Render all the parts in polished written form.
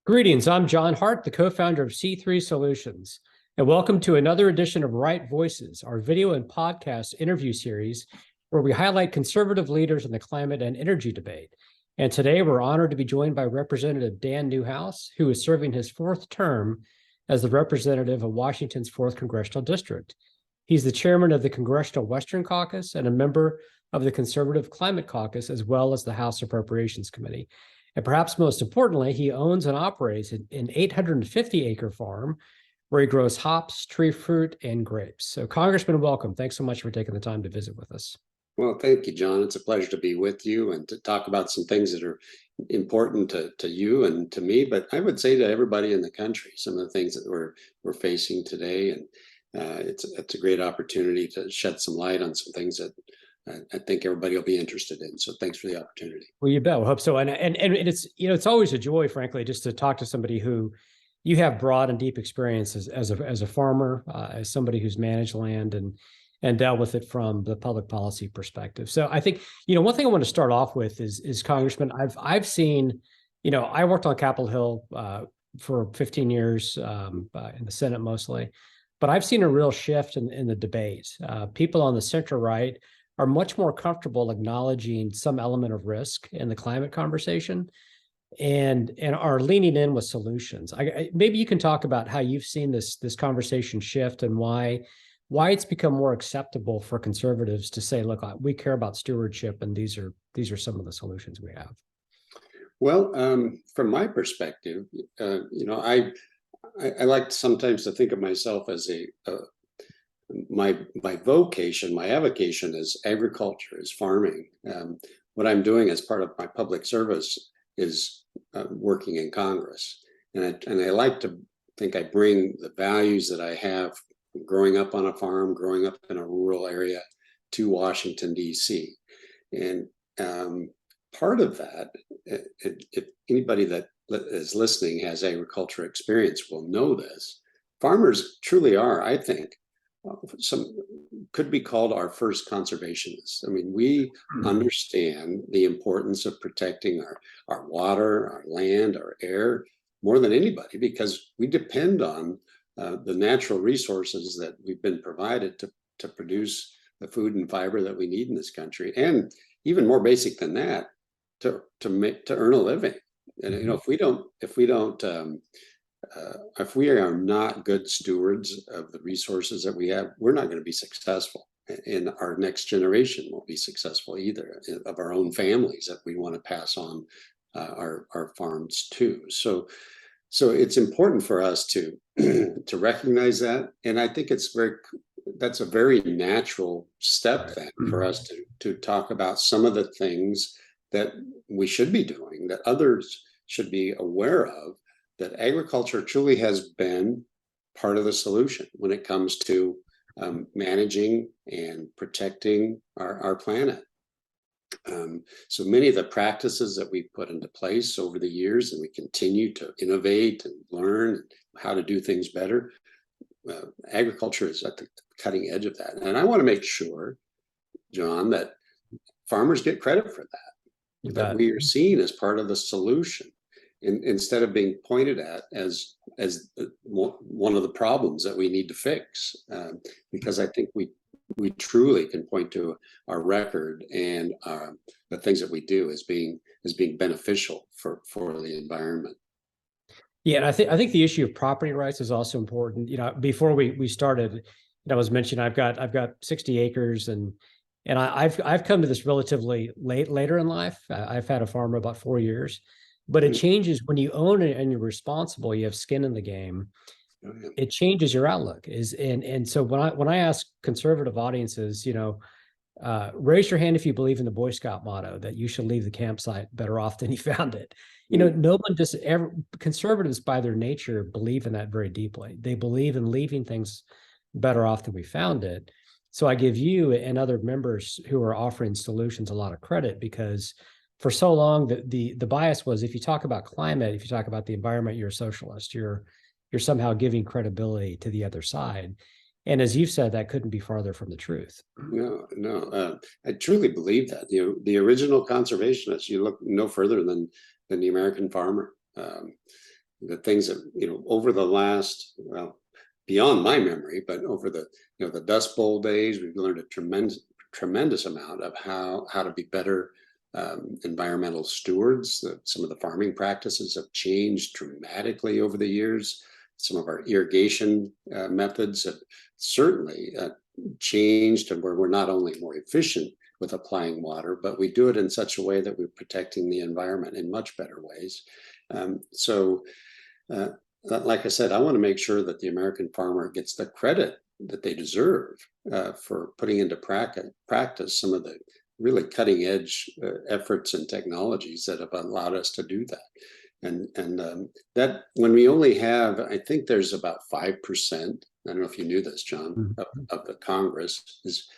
Greetings, I'm John Hart, the co-founder of C3 Solutions, and welcome to another edition of Right Voices, our video and podcast interview series where we highlight conservative leaders in the climate and energy debate. And today we're honored to be joined by Representative Dan Newhouse, who is serving his fourth term as the representative of Washington's 4th Congressional District. He's the chairman of the Congressional Western Caucus and a member of the Conservative Climate Caucus, as well as the House Appropriations Committee. And perhaps most importantly, he owns and operates an 850-acre farm where he grows hops, tree fruit, and grapes. So, Congressman, welcome. Thanks so much for taking the time to visit with us. Well, thank you, John. It's a pleasure to be with you and to talk about some things that are important to you and to me. But I would say to everybody in the country, some of the things that we're facing today, and it's a great opportunity to shed some light on some things that I think everybody will be interested in. So thanks for the opportunity. Well, you bet. We hope so. And it's, it's always a joy, frankly, just to talk to somebody who you have broad and deep experience as a farmer, as somebody who's managed land and dealt with it from the public policy perspective. So I think, one thing I want to start off with is Congressman, I've seen, I worked on Capitol Hill for 15 years in the Senate mostly, but I've seen a real shift in the debate. People on the center right are much more comfortable acknowledging some element of risk in the climate conversation and are leaning in with solutions. Maybe you can talk about how you've seen this conversation shift and why it's become more acceptable for conservatives to say, look, we care about stewardship and these are some of the solutions we have. Well, from my perspective, I like sometimes to think of myself as my vocation, my avocation is agriculture, is farming. What I'm doing as part of my public service is working in Congress. And I like to think I bring the values that I have growing up on a farm, growing up in a rural area to Washington, D.C. And part of that, if anybody that is listening has agriculture experience will know this. Farmers truly are, I think, some could be called our first conservationists. I mean, we understand the importance of protecting our water, our land, our air more than anybody, because we depend on the natural resources that we've been provided to produce the food and fiber that we need in this country, and even more basic than that, to earn a living. And if we are not good stewards of the resources that we have, we're not going to be successful. And our next generation won't be successful either, of our own families that we want to pass on our farms to. So it's important for us to to recognize that. And I think that's a very natural step then for us to talk about some of the things that we should be doing, that others should be aware of, that agriculture truly has been part of the solution when it comes to managing and protecting our planet. So many of the practices that we've put into place over the years, and we continue to innovate and learn how to do things better, agriculture is at the cutting edge of that. And I want to make sure, John, that farmers get credit for that, that we are seen as part of the solution, instead of being pointed at as one of the problems that we need to fix, because I think we truly can point to our record and the things that we do as being beneficial for the environment. Yeah, and I think the issue of property rights is also important. Before we started, I was mentioning I've got 60 acres and I've come to this relatively later in life. I've had a farm about 4 years. But it changes when you own it and you're responsible, you have skin in the game. It changes your outlook. And so when I ask conservative audiences, raise your hand if you believe in the Boy Scout motto that you should leave the campsite better off than you found it. No one just ever, conservatives by their nature believe in that very deeply. They believe in leaving things better off than we found it. So I give you and other members who are offering solutions a lot of credit, because for so long, the bias was, if you talk about climate, if you talk about the environment, you're a socialist. You're somehow giving credibility to the other side. And as you've said, that couldn't be farther from the truth. No. I truly believe that. The original conservationists, you look no further than the American farmer. the things that, over the last, well, beyond my memory, but over the, the Dust Bowl days, we've learned a tremendous amount of how to be better environmental stewards. Some of the farming practices have changed dramatically over the years. Some of our irrigation methods have certainly changed, and where we're not only more efficient with applying water, but we do it in such a way that we're protecting the environment in much better ways. Like I said, I want to make sure that the American farmer gets the credit that they deserve for putting into practice some of the really cutting edge efforts and technologies that have allowed us to do that. And that when we only have, I think there's about 5%, I don't know if you knew this, John, of the Congress is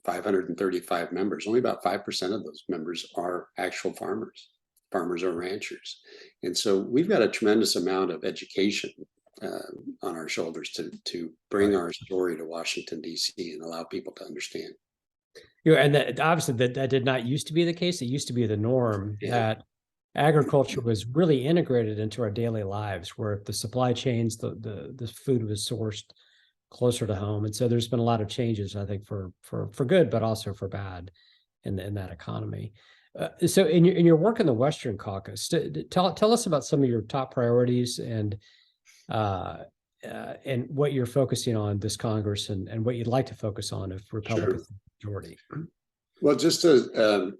535 members. Only about 5% of those members are actual farmers or ranchers. And so we've got a tremendous amount of education on our shoulders to bring our story to Washington, D.C. and allow people to understand. And that obviously that did not used to be the case. It used to be the norm that agriculture was really integrated into our daily lives, where the supply chains, the food was sourced closer to home. And so there's been a lot of changes, I think, for good, but also for bad in that economy. So in your work in the Western Caucus, tell us about some of your top priorities and what you're focusing on this Congress and what you'd like to focus on if Republicans have the majority. Well, just to,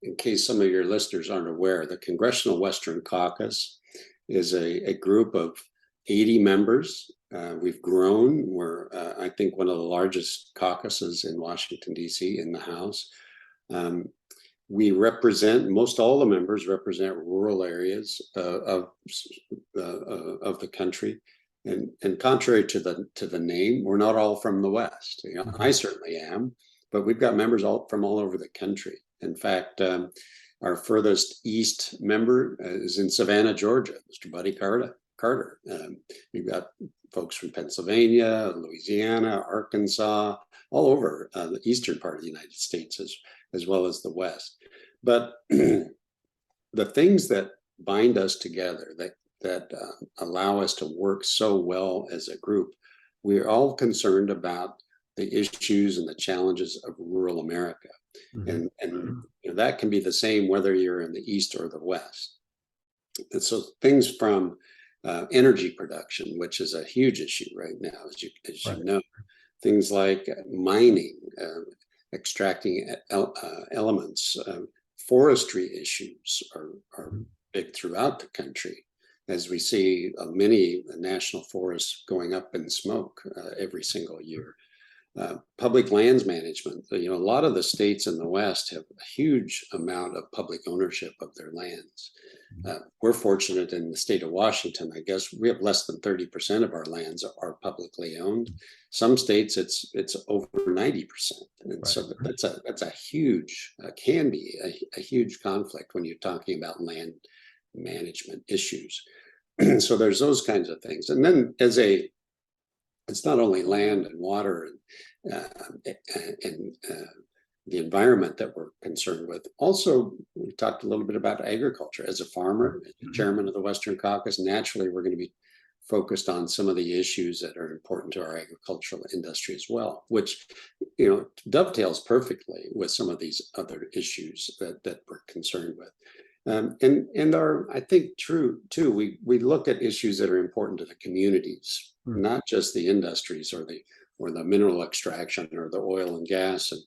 in case some of your listeners aren't aware, the Congressional Western Caucus is a group of 80 members. We've grown. We're, I think, one of the largest caucuses in Washington, D.C. in the House. We represent, most all the members represent rural areas of the country. And contrary to the name, we're not all from the West. I certainly am, but we've got members from all over the country. In fact, our furthest east member is in Savannah, Georgia, Mr. Buddy Carter. We've got folks from Pennsylvania, Louisiana, Arkansas, all over the eastern part of the United States as well as the West. But the things that bind us together, that allow us to work so well as a group, we're all concerned about the issues and the challenges of rural America. And that can be the same whether you're in the East or the West. And so things from energy production, which is a huge issue right now, as you know, things like mining, extracting elements, forestry issues are big throughout the country, as we see many national forests going up in smoke every single year. Public lands management. A lot of the states in the West have a huge amount of public ownership of their lands. We're fortunate in the state of Washington. I guess we have less than 30% of our lands are publicly owned. Some states it's over 90%, and so that's a huge can be a huge conflict when you're talking about land management issues. So there's those kinds of things, and then it's not only land and water and the environment that we're concerned with. Also, we talked a little bit about agriculture. As a farmer, as chairman of the Western Caucus, naturally, we're going to be focused on some of the issues that are important to our agricultural industry as well, which, dovetails perfectly with some of these other issues that we're concerned with. And I think true too, we look at issues that are important to the communities, not just the industries or the mineral extraction or the oil and gas and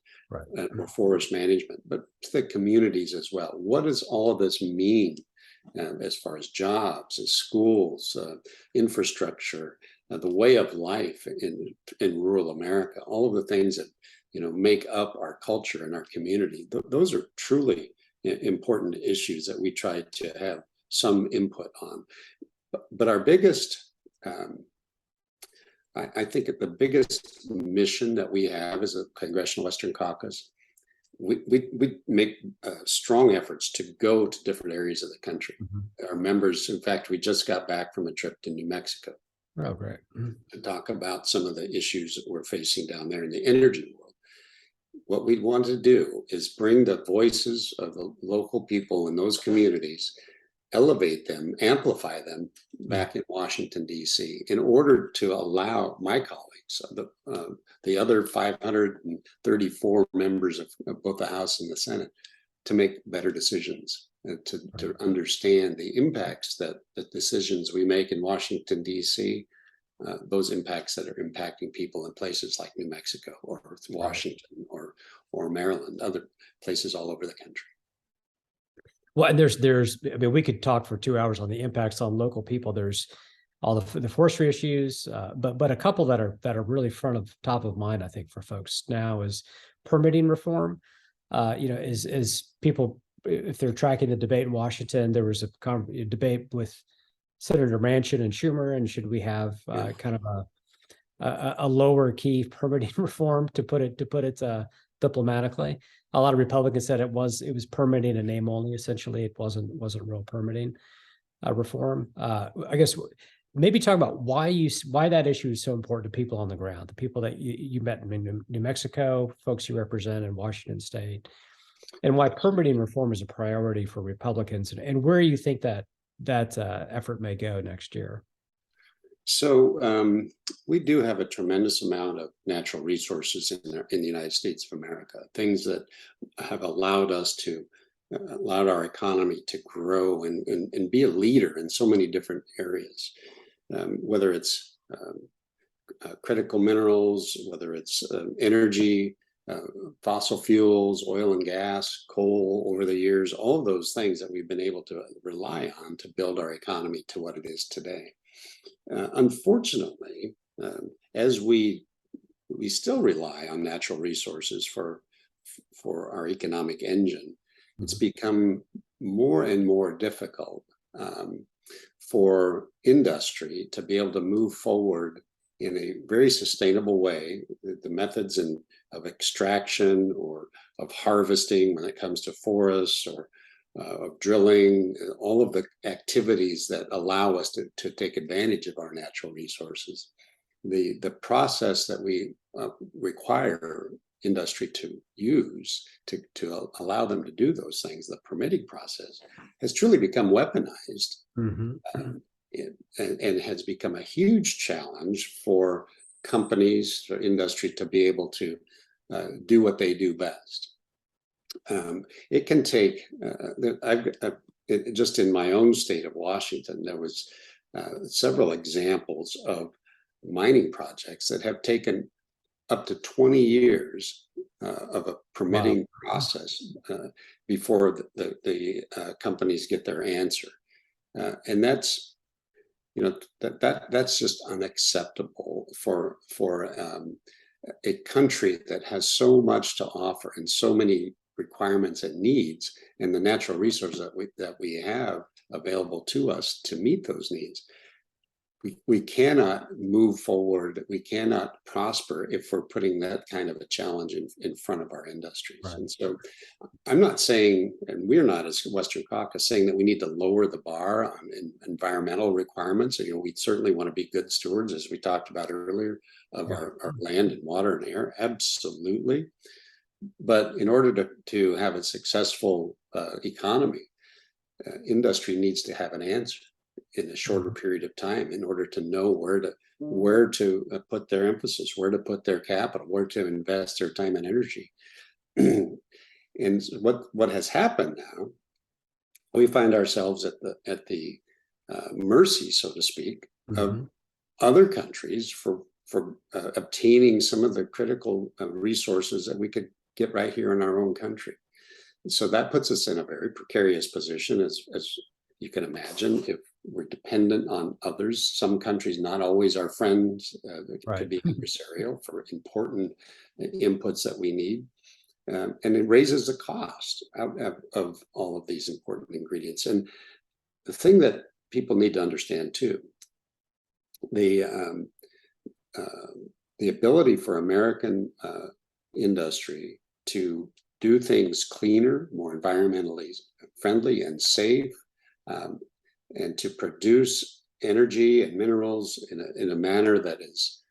or forest management, but to the communities as well. What does all of this mean as far as jobs, as schools, infrastructure, the way of life in rural America, all of the things that make up our culture and our community? Those are truly important issues that we try to have some input on. But our biggest, I think the biggest mission that we have as a Congressional Western Caucus, we make strong efforts to go to different areas of the country. Our members, in fact, we just got back from a trip to New Mexico. Oh, great. To talk about some of the issues that we're facing down there in the energy world. What we want to do is bring the voices of the local people in those communities elevate them, amplify them back in Washington, D.C., in order to allow my colleagues, the other 534 members of both the House and the Senate, to make better decisions, to understand the impacts that the decisions we make in Washington, D.C., those impacts that are impacting people in places like New Mexico or Washington or Maryland, other places all over the country. Well, and I mean, we could talk for 2 hours on the impacts on local people. There's all the forestry issues, but a couple that are really top of mind, I think, for folks now is permitting reform. As people, if they're tracking the debate in Washington, there was a debate with Senator Manchin and Schumer, and should we have kind of a lower key permitting reform, to put it diplomatically. A lot of Republicans said it was permitting in name only. Essentially, it wasn't real permitting reform. I guess maybe talk about why that issue is so important to people on the ground, the people that you met in New Mexico, folks you represent in Washington State, and why permitting reform is a priority for Republicans, and where you think that effort may go next year. So we do have a tremendous amount of natural resources in the United States of America, things that have allowed our economy to grow and be a leader in so many different areas, whether it's critical minerals, whether it's energy, fossil fuels, oil and gas, coal over the years, all of those things that we've been able to rely on to build our economy to what it is today. Unfortunately, as we still rely on natural resources for our economic engine, it's become more and more difficult for industry to be able to move forward in a very sustainable way. The methods of extraction or of harvesting when it comes to forests, or of drilling, all of the activities that allow us to take advantage of our natural resources. The process that we require industry to use to allow them to do those things, the permitting process, has truly become weaponized, and has become a huge challenge for companies, for industry to be able to do what they do best. It can take, just in my own state of Washington, there was several examples of mining projects that have taken up to 20 years of a permitting process before the companies get their answer. And that's, that's just unacceptable for a country that has so much to offer and so many requirements and needs, and the natural resources that we have available to us to meet those needs. We cannot move forward. We cannot prosper if we're putting that kind of a challenge in front of our industries. Right. And so I'm not saying, and we're not as Western Caucus saying that we need to lower the bar on environmental requirements. We certainly want to be good stewards, as we talked about earlier, of our land and water and air. Absolutely. But in order to have a successful economy, industry needs to have an answer in a shorter period of time in order to know where to put their emphasis, where to put their capital, where to invest their time and energy. And what has happened now, we find ourselves at the mercy, so to speak, of other countries for obtaining some of the critical resources that we could get right here in our own country. So that puts us in a very precarious position, as you can imagine, if we're dependent on others. Some countries not always our friends, could be adversarial for important inputs that we need. And it raises the cost of all of these important ingredients. And the thing that people need to understand too, the ability for American industry to do things cleaner, more environmentally friendly and safe, and to produce energy and minerals in a manner that is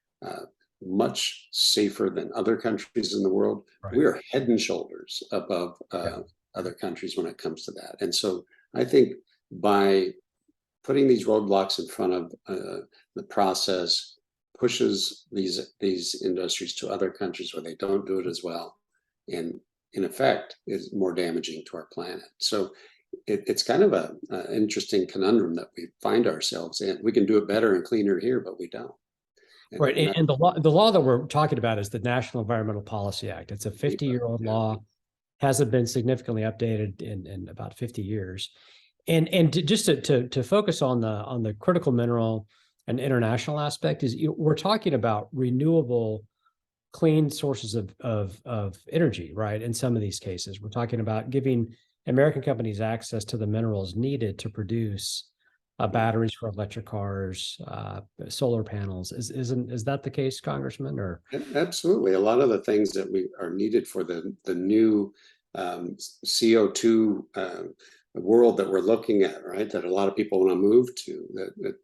much safer than other countries in the world. Right. We are head and shoulders above other countries when it comes to that. And so I think by putting these roadblocks in front of the process, pushes these industries to other countries where they don't do it as well, and in effect is more damaging to our planet. So it's kind of an interesting conundrum that we find ourselves in. We can do it better and cleaner here, but we don't. Right. And the law that we're talking about is the National Environmental Policy Act. It's a 50-year-old law, hasn't been significantly updated in about 50 years. And just to focus on the critical mineral and international aspect is we're talking about renewable, clean sources of energy, right? In some of these cases, we're talking about giving American companies access to the minerals needed to produce batteries for electric cars, solar panels. Is that the case, Congressman? Or absolutely, a lot of the things that we are needed for the new CO2 world that we're looking at, right? That a lot of people want to move to, that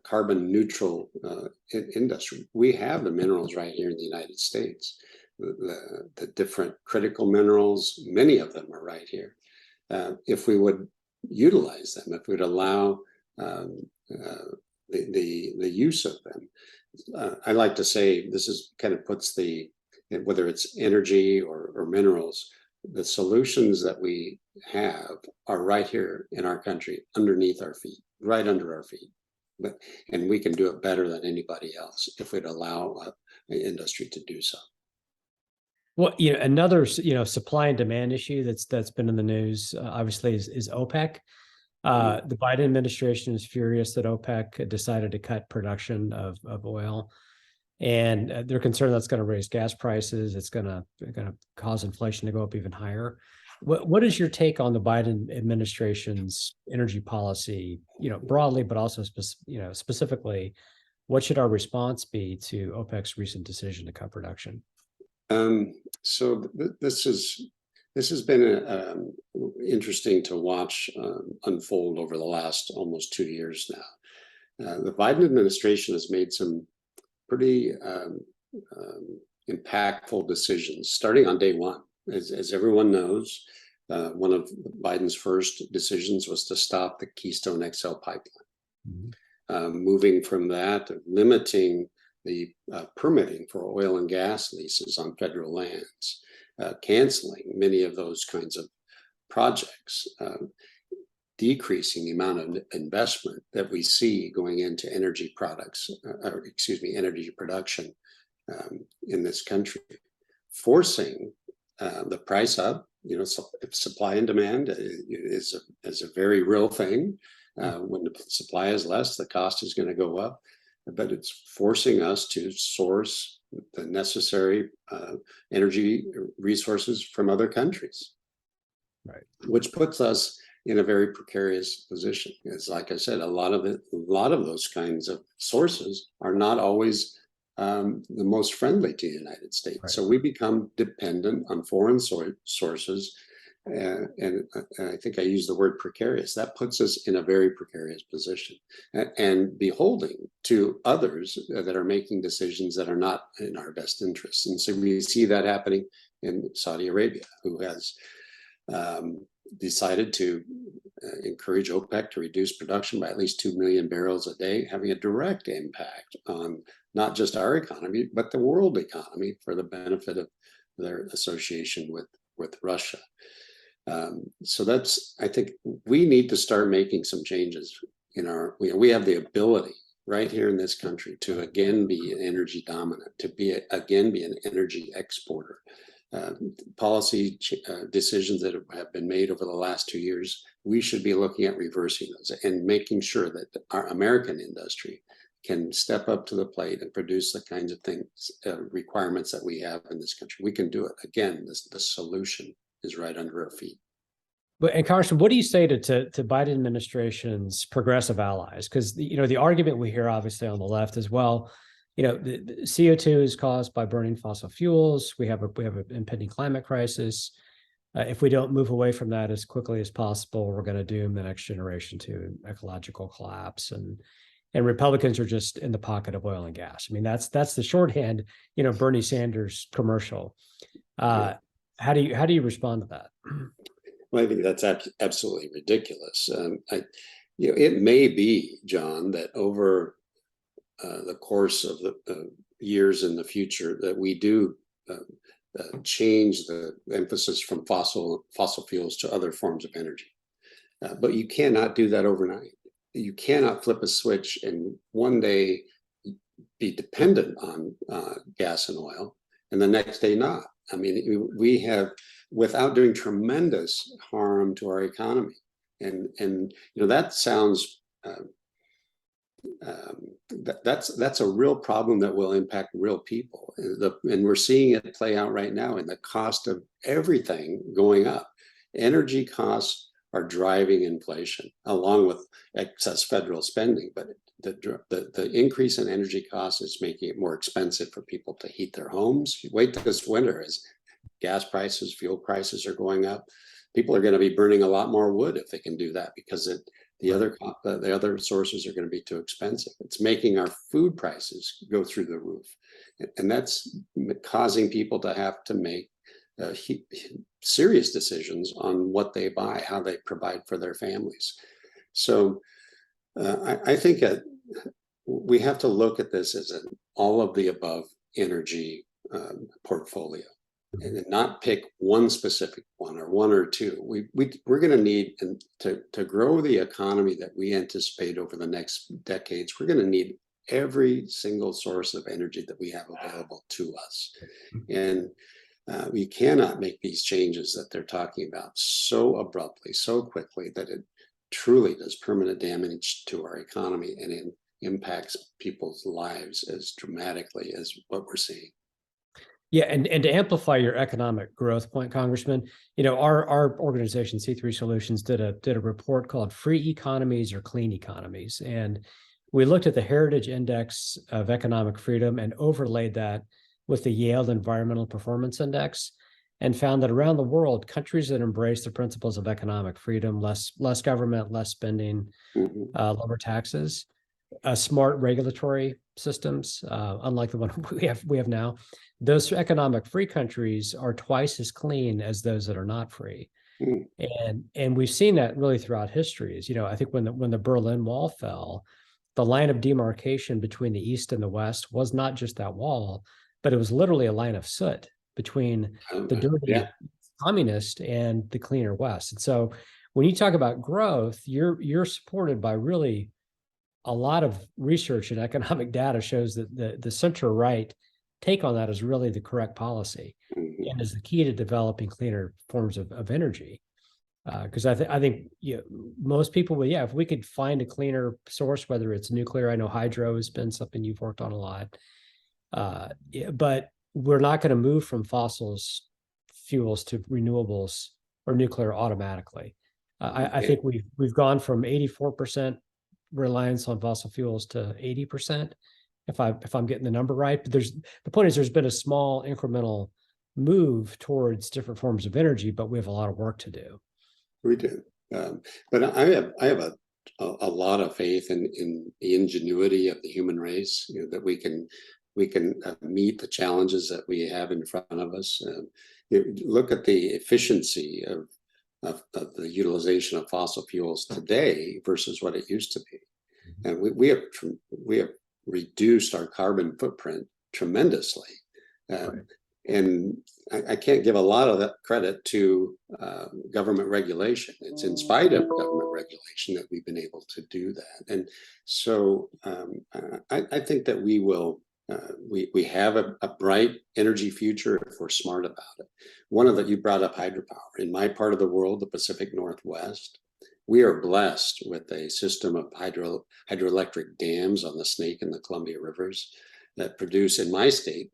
carbon neutral industry. We have the minerals right here in the United States. The different critical minerals, many of them are right here. If we would utilize them, if we'd allow the use of them. I like to say this is kind of puts whether it's energy or minerals, the solutions that we have are right here in our country, underneath our feet, right under our feet. And we can do it better than anybody else if we'd allow an industry to do so. Well, another supply and demand issue that's been in the news, obviously, is OPEC. The Biden administration is furious that OPEC decided to cut production of oil, and they're concerned that's going to raise gas prices. It's going to cause inflation to go up even higher. What is your take on the Biden administration's energy policy, broadly, but also specifically, what should our response be to OPEC's recent decision to cut production? So this has been interesting to watch unfold over the last almost 2 years now. The Biden administration has made some pretty impactful decisions starting on day one. As everyone knows, one of Biden's first decisions was to stop the Keystone XL pipeline. Moving from that, limiting the permitting for oil and gas leases on federal lands, canceling many of those kinds of projects, decreasing the amount of investment that we see going into energy products, energy production in this country, forcing the price up. Supply and demand is a very real thing. When the supply is less, the cost is going to go up. But it's forcing us to source the necessary energy resources from other countries, right? Which puts us in a very precarious position. It's like I said, a lot of those kinds of sources are not always the most friendly to the United States. Right. So we become dependent on foreign sources. And I think I use the word precarious. That puts us in a very precarious position and beholding to others that are making decisions that are not in our best interests. And so we see that happening in Saudi Arabia, who has decided to encourage OPEC to reduce production by at least 2 million barrels a day, having a direct impact on not just our economy, but the world economy for the benefit of their association with Russia. So I think we need to start making some changes we have the ability right here in this country to again be energy dominant, to again be an energy exporter. Policy decisions that have been made over the last 2 years, we should be looking at reversing those and making sure that our American industry can step up to the plate and produce the kinds of things, requirements that we have in this country. We can do it. Again, the solution is right under our feet. And Congressman, what do you say to Biden administration's progressive allies? Because the argument we hear obviously on the left as well, the CO2 is caused by burning fossil fuels. We have an impending climate crisis. If we don't move away from that as quickly as possible, we're going to doom the next generation to ecological collapse. And Republicans are just in the pocket of oil and gas. I mean, that's the shorthand, Bernie Sanders commercial. How do you respond to that? Well, I think that's absolutely ridiculous. It may be, John, that over the course of the years in the future, that we do change the emphasis from fossil fuels to other forms of energy. But you cannot do that overnight. You cannot flip a switch and one day be dependent on gas and oil, and the next day not. I mean, we have, without doing tremendous harm to our economy, and that sounds that's a real problem that will impact real people, and we're seeing it play out right now in the cost of everything going up. Energy costs are driving inflation along with excess federal spending, but the increase in energy costs is making it more expensive for people to heat their homes. Wait this winter as gas prices, fuel prices are going up. People are going to be burning a lot more wood if they can do that, because the other sources are going to be too expensive. It's making our food prices go through the roof, and that's causing people to have to make serious decisions on what they buy, how they provide for their families. So I think we have to look at this as an all of the above energy portfolio, and not pick one specific one or one or two. We're going to need to grow the economy that we anticipate over the next decades. We're going to need every single source of energy that we have available to us, and we cannot make these changes that they're talking about so abruptly, so quickly, that it truly does permanent damage to our economy and it impacts people's lives as dramatically as what we're seeing. Yeah, and to amplify your economic growth point, Congressman, our organization C3 Solutions did a report called "Free Economies or Clean Economies," and we looked at the Heritage Index of Economic Freedom and overlaid that with the Yale Environmental Performance Index, and found that around the world, countries that embrace the principles of economic freedom, less government, less spending, lower taxes, smart regulatory systems, unlike the one we have now, those economic free countries are twice as clean as those that are not free. And we've seen that really throughout history. I think when the Berlin Wall fell, the line of demarcation between the East and the West was not just that wall, but it was literally a line of soot between the dirty communist and the cleaner West. And so when you talk about growth, you're supported by really a lot of research, and economic data shows that the center right take on that is really the correct policy and is the key to developing cleaner forms of energy. Because I think most people would, if we could find a cleaner source, whether it's nuclear. I know hydro has been something you've worked on a lot, but we're not going to move from fossils fuels to renewables or nuclear automatically. I think we've gone from 84% reliance on fossil fuels to 80%, if I'm getting the number right. But the point is, there's been a small incremental move towards different forms of energy, but we have a lot of work to do. We do, but I have a lot of faith in the ingenuity of the human race. That we can meet the challenges that we have in front of us. Look at the efficiency of the utilization of fossil fuels today versus what it used to be, and we have reduced our carbon footprint tremendously. And I can't give a lot of that credit to government regulation. It's in spite of government regulation that we've been able to do that. And so I think that we have a bright energy future if we're smart about it. You brought up hydropower. In my part of the world, the Pacific Northwest, we are blessed with a system of hydroelectric dams on the Snake and the Columbia rivers that produce, in my state,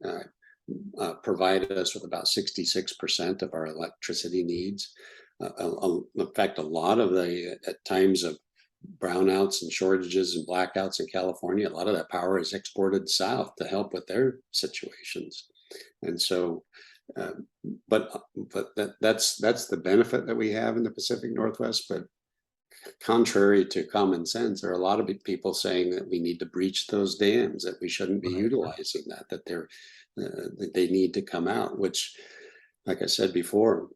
provide us with about 66% of our electricity needs. In fact, a lot of at times of brownouts and shortages and blackouts in California, a lot of that power is exported south to help with their situations. And so, but that's the benefit that we have in the Pacific Northwest. But contrary to common sense, there are a lot of people saying that we need to breach those dams, that we shouldn't be utilizing that they need to come out, which, like I said before,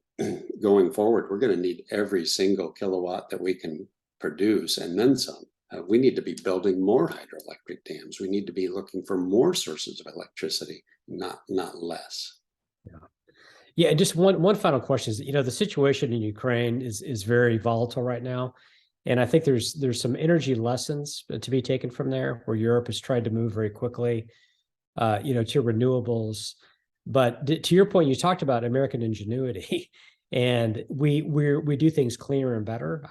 going forward, we're going to need every single kilowatt that we can produce and then some. We need to be building more hydroelectric dams. We need to be looking for more sources of electricity, not less. Yeah, and just one final question is, the situation in Ukraine is very volatile right now. And I think there's some energy lessons to be taken from there, where Europe has tried to move very quickly, to renewables. But to your point, you talked about American ingenuity, and we do things cleaner and better.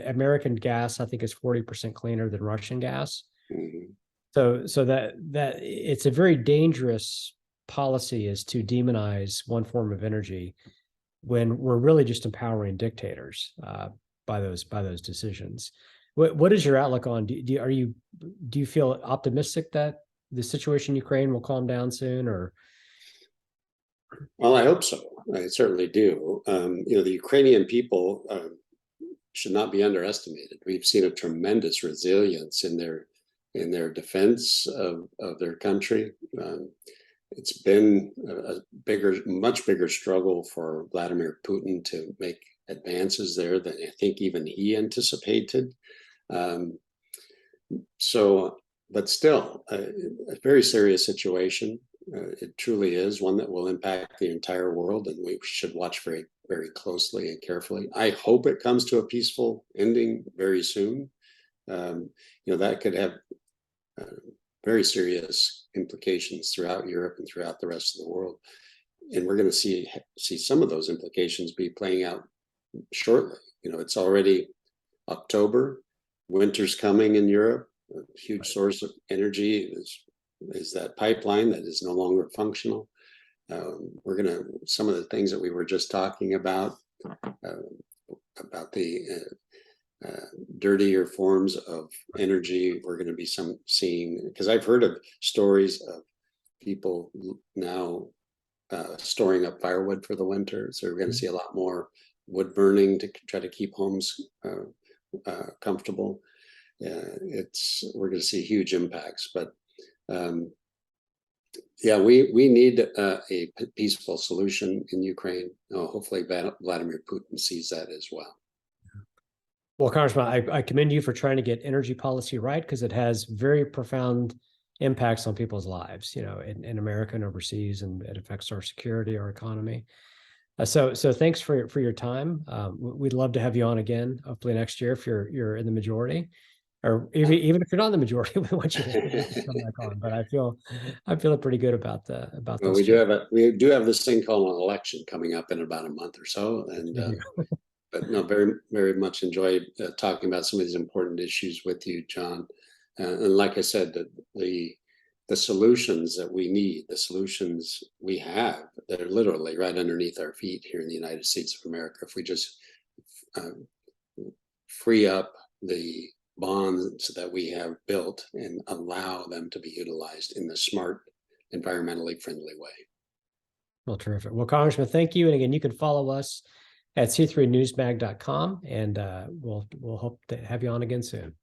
American gas, I think, is 40% cleaner than Russian gas. Mhm. So that it's a very dangerous policy is to demonize one form of energy when we're really just empowering dictators by those decisions. What is your outlook on? Do you feel optimistic that the situation in Ukraine will calm down soon, or? Well, I hope so. I certainly do. The Ukrainian people should not be underestimated. We've seen a tremendous resilience in their defense of their country. It's been a much bigger struggle for Vladimir Putin to make advances there than I think even he anticipated. But still, a very serious situation. It truly is one that will impact the entire world, and we should watch very, very closely and carefully. I hope it comes to a peaceful ending very soon. That could have very serious implications throughout Europe and throughout the rest of the world. And we're going to see some of those implications be playing out shortly. It's already October, winter's coming in Europe. A huge source of energy is that pipeline that is no longer functional. Some of the things that we were just talking about the dirtier forms of energy, we're going to be seeing, because I've heard of stories of people now storing up firewood for the winter. So we're going to see a lot more wood burning to try to keep homes comfortable. We're going to see huge impacts, but we need a peaceful solution in Ukraine. Hopefully Vladimir Putin sees that as well. Well, Congressman, I commend you for trying to get energy policy right, because it has very profound impacts on people's lives, in America and overseas, and it affects our security, our economy. So thanks for your time. We'd love to have you on again, hopefully next year if you're in the majority, or even if you're not in the majority, we want you to come back on. But I'm feeling pretty good about Well, we do have this thing called an election coming up in about a month or so, and but no, very, very much enjoyed talking about some of these important issues with you, John. And like I said, the solutions that we need, the solutions we have, that are literally right underneath our feet here in the United States of America. If we just free up the bonds that we have built and allow them to be utilized in the smart, environmentally friendly way. Well, terrific. Well, Congressman, thank you. And again, you can follow us at c3newsmag.com, and we'll hope to have you on again soon.